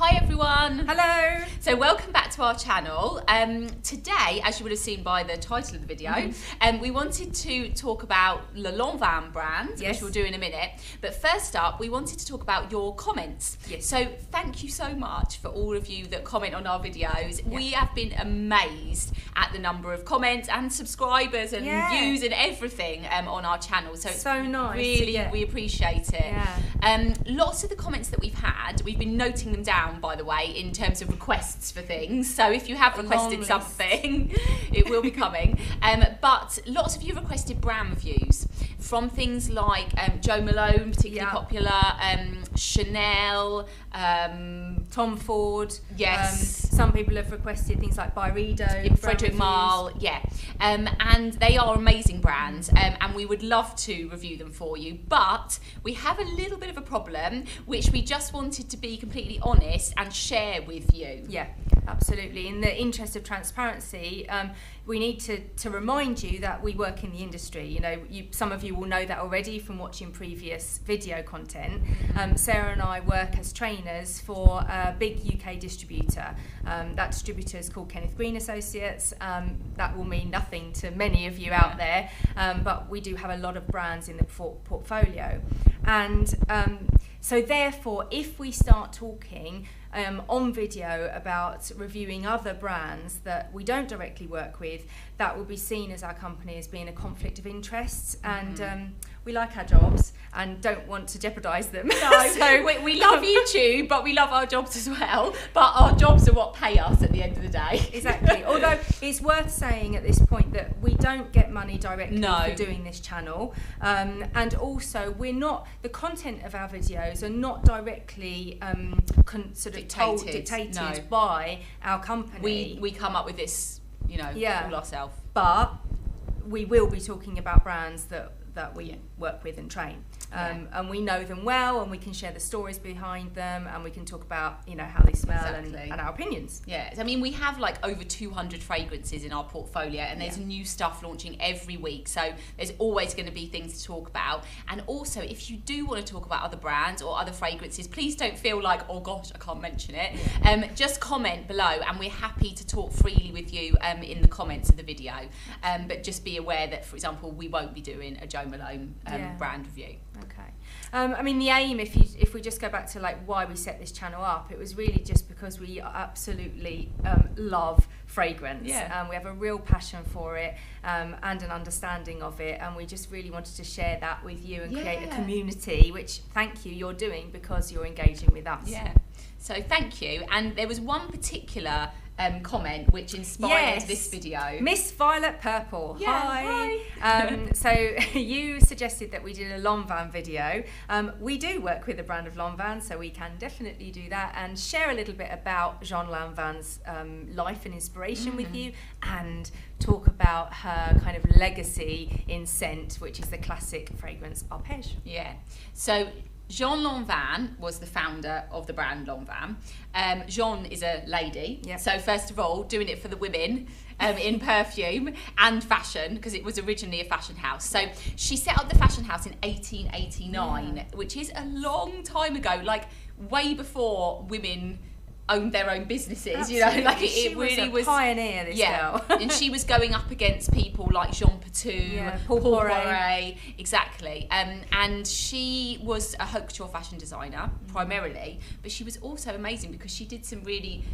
Hi everyone! Hello! So welcome back to our channel. Today, as you would have seen by the title of the video, we wanted to talk about the Lanvin brand, which we'll do in a minute. But first up, we wanted to talk about your comments. Yes. So thank you so much for all of you that comment on our videos. We have been amazed at the number of comments and subscribers and views and everything on our channel. So it's so nice. Really, we appreciate it. Yeah. Lots of the comments that we've had, we've been noting them down, by the way, in terms of requests for things. So if you have requested something, it will be coming. But lots of you requested brand reviews from things like Jo Malone, particularly popular, Chanel, Tom Ford. Yes. Some people have requested things like Byredo, Frederic Malle, and they are amazing brands, and we would love to review them for you, but we have a little bit of a problem which we just wanted to be completely honest and share with you. Yeah, absolutely. In the interest of transparency, we need to remind you that we work in the industry. You know, some of you will know that already from watching previous video content. Sarah and I work as trainers for a big UK distributor. That distributor is called Kenneth Green Associates. That will mean nothing to many of you out there, but we do have a lot of brands in the portfolio. And so therefore, if we start talking on video about reviewing other brands that we don't directly work with, that will be seen as our company as being a conflict of interests, and we like our jobs and don't want to jeopardise them. No, so we love YouTube, but we love our jobs as well. But our jobs are what pay us at the end of the day. Exactly. Although it's worth saying at this point that we don't get money directly for doing this channel, and also the content of our videos are not directly dictated by our company. We come up with this, all ourselves. But we will be talking about brands that we work with and train, and we know them well, and we can share the stories behind them, and we can talk about how they smell and our opinions. I mean, we have like over 200 fragrances in our portfolio, and there's new stuff launching every week, so there's always going to be things to talk about. And also, if you do want to talk about other brands or other fragrances, please don't feel like, oh gosh, I can't mention it. Just comment below, and we're happy to talk freely with you in the comments of the video. But just be aware that, for example, we won't be doing a Jo Malone brand review. Okay. I mean, the aim, if we just go back to like why we set this channel up, it was really just because we absolutely love fragrance. We have a real passion for it, and an understanding of it, and we just really wanted to share that with you and create a community, which, thank you, you're doing because you're engaging with us. So thank you. And there was one particular comment which inspired this video. Miss Violet Purple. Hi. So you suggested that we did a Lanvin video. We do work with the brand of Lanvin, so we can definitely do that and share a little bit about Jeanne Lanvin's life and inspiration with you, and talk about her kind of legacy in scent, which is the classic fragrance Arpège. So Jeanne Lanvin was the founder of the brand Lanvin. Jeanne is a lady, so first of all, doing it for the women in perfume and fashion, because it was originally a fashion house. So she set up the fashion house in 1889, which is a long time ago, like way before women owned their own businesses. Absolutely. Like it really was a pioneer, this girl. And she was going up against people like Jean Patou, Paul Poiret. Exactly. And she was a haute couture fashion designer primarily, but she was also amazing because she did some really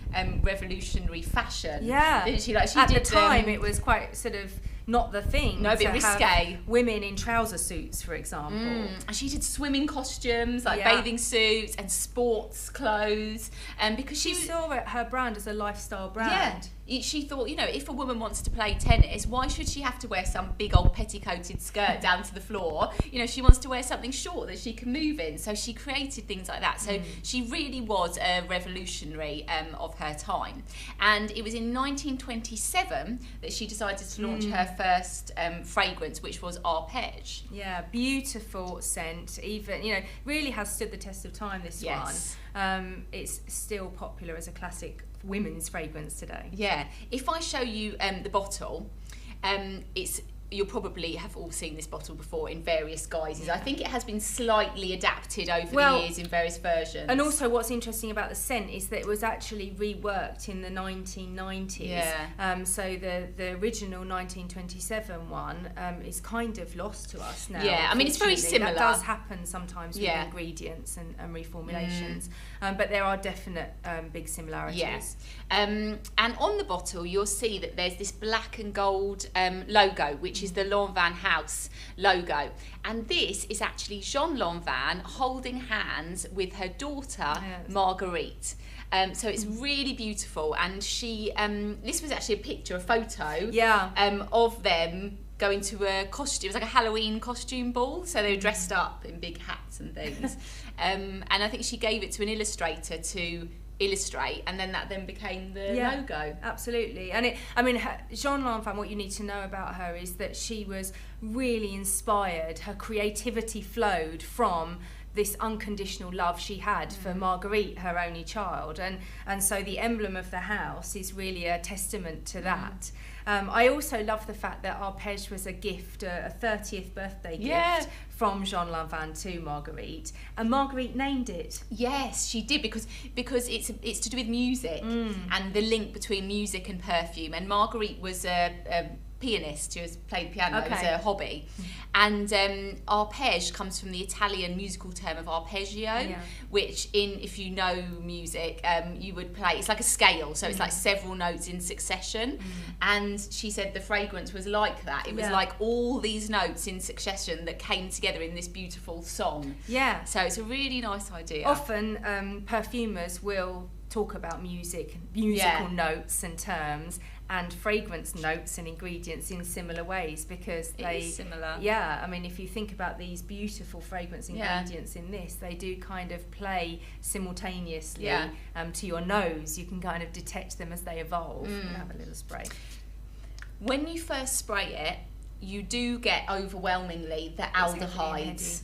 revolutionary fashion. Didn't she? Like she at did, the time, it was quite sort of not the thing. No, a bit risque. Women in trouser suits, for example. And she did swimming costumes, like bathing suits and sports clothes. Because she saw her brand as a lifestyle brand. She thought, if a woman wants to play tennis, why should she have to wear some big old petticoated skirt down to the floor? She wants to wear something short that she can move in. So she created things like that. So she really was a revolutionary of her time. And it was in 1927 that she decided to launch her first fragrance, which was Arpège. Beautiful scent. Even, really has stood the test of time, this one. It's still popular as a classic women's fragrance today. If I show you the bottle, it's you'll probably have all seen this bottle before in various guises. I think it has been slightly adapted over the years in various versions. And also what's interesting about the scent is that it was actually reworked in the 1990s. Yeah. So the original 1927 one is kind of lost to us now. Yeah, I mean, it's very similar. That does happen sometimes with ingredients and reformulations. But there are definite big similarities. Yes. And on the bottle, you'll see that there's this black and gold logo, which is the Lanvin house logo. And this is actually Jeanne Lanvin holding hands with her daughter, Marguerite. So it's really beautiful. And she, this was actually a photo of them going to a costume. It was like a Halloween costume ball. So they were dressed up in big hats and things. And I think she gave it to an illustrator to illustrate, and then that became the logo. Absolutely. And Jeanne Lanvin, what you need to know about her is that she was really inspired. Her creativity flowed from this unconditional love she had for Marguerite, her only child, and so the emblem of the house is really a testament to that. I also love the fact that Arpège was a gift, a 30th birthday gift from Jeanne Lanvin to Marguerite, and Marguerite named it. Yes, she did, because it's to do with music and the link between music and perfume. And Marguerite was a pianist who has played the piano as a hobby, and Arpège comes from the Italian musical term of arpeggio, which if you know music, you would play. It's like a scale, so it's like several notes in succession. And she said the fragrance was like that. It was like all these notes in succession that came together in this beautiful song. Yeah. So it's a really nice idea. Often perfumers will talk about musical notes and terms, and fragrance notes and ingredients in similar ways, because it is similar. Yeah, I mean, if you think about these beautiful fragrance ingredients in this, they do kind of play simultaneously to your nose. You can kind of detect them as they evolve. And have a little spray. When you first spray it, you do get overwhelmingly the aldehydes.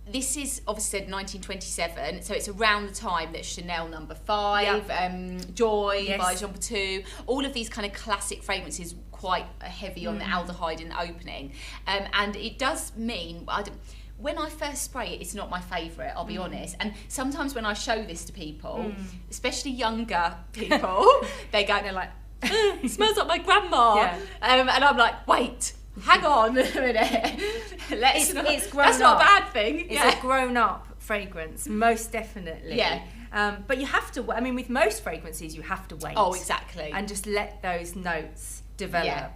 This is obviously said 1927, so it's around the time that Chanel No. 5, Joy by Jean Patou, all of these kind of classic fragrances quite heavy on the aldehyde in the opening. And it does mean, when I first spray it, it's not my favourite, I'll be honest. And sometimes when I show this to people, especially younger people, they're like, it smells like my grandma. And I'm like, wait, hang on a minute. It's grown that's not a bad thing. It's a grown-up fragrance, most definitely. But you have to, I mean, with most fragrances, you have to wait. Oh, exactly. And just let those notes develop.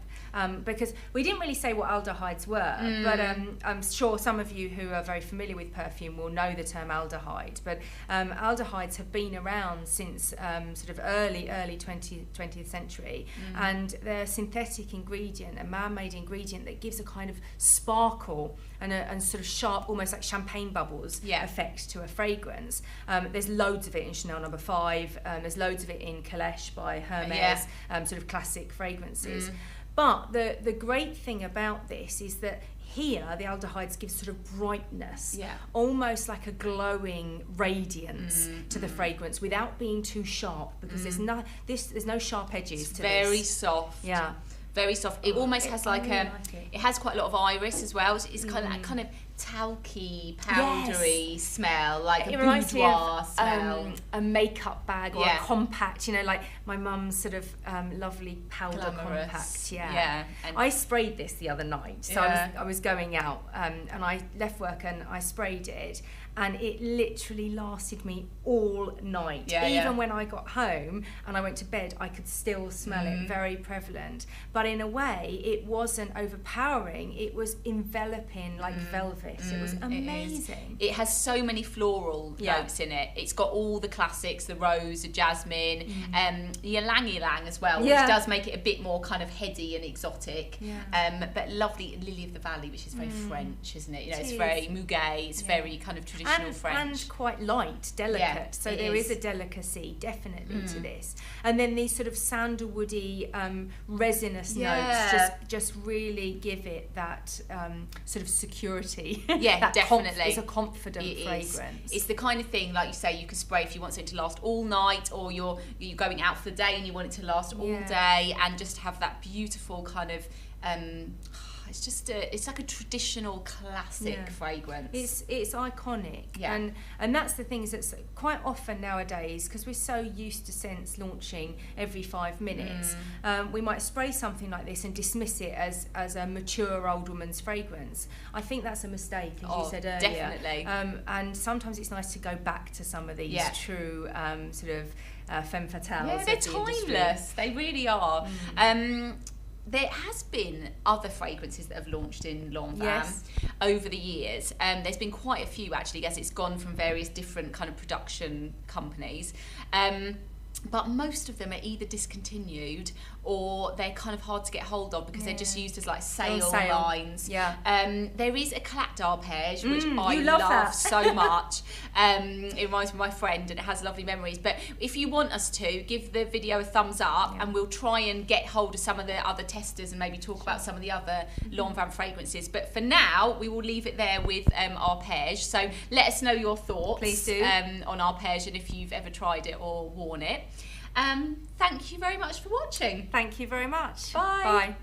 Because we didn't really say what aldehydes were, but I'm sure some of you who are very familiar with perfume will know the term aldehyde. But aldehydes have been around since sort of early 20th century, and they're a synthetic ingredient, a man-made ingredient that gives a kind of sparkle and sort of sharp, almost like champagne bubbles effect to a fragrance. There's loads of it in Chanel No. 5. There's loads of it in Calèche by Hermès, sort of classic fragrances. But the great thing about this is that here the aldehydes give sort of brightness, almost like a glowing radiance to the fragrance without being too sharp, because there's no sharp edges to this. Very soft. Yeah. Very soft. It almost has like it has quite a lot of iris as well. So it's kind of that kind of talky, powdery smell, like a boudoir smell. A makeup bag or a compact, like my mum's sort of lovely powder compact. And I sprayed this the other night. So I was going out and I left work and I sprayed it. And it literally lasted me all night. Even when I got home and I went to bed, I could still smell it, very prevalent. But in a way, it wasn't overpowering. It was enveloping like velvet. It was amazing. It has so many floral notes in it. It's got all the classics, the rose, the jasmine, the ylang-ylang as well, which does make it a bit more kind of heady and exotic. But lovely lily of the valley, which is very French, isn't it? It's very muguet, it's very kind of traditional. French. And quite light, delicate. So there is a delicacy definitely to this. And then these sort of sandalwoody, resinous notes just really give it that sort of security. Yeah, definitely. It's a confident fragrance. It's the kind of thing, like you say, you could spray if you want something to last all night, or you're going out for the day and you want it to last all day, and just have that beautiful kind of It's just it's like a traditional classic fragrance. It's iconic, and that's the things that's quite often nowadays, because we're so used to scents launching every 5 minutes. We might spray something like this and dismiss it as a mature old woman's fragrance. I think that's a mistake, as you said earlier. Definitely. And sometimes it's nice to go back to some of these true sort of femme fatales. Yeah, they're timeless. They really are. There has been other fragrances that have launched in Lanvin over the years. There's been quite a few actually, as it's gone from various different kind of production companies. But most of them are either discontinued or they're kind of hard to get hold of because they're just used as like sale lines. There is a Clact Arpege, which I love so much. It reminds me of my friend and it has lovely memories. But if you want us to, give the video a thumbs up and we'll try and get hold of some of the other testers and maybe talk about some of the other Lanvin fragrances. But for now, we will leave it there with Arpege. So let us know your thoughts. Please do. On Arpege and if you've ever tried it or worn it. Thank you very much for watching. Thank you very much. Bye. Bye.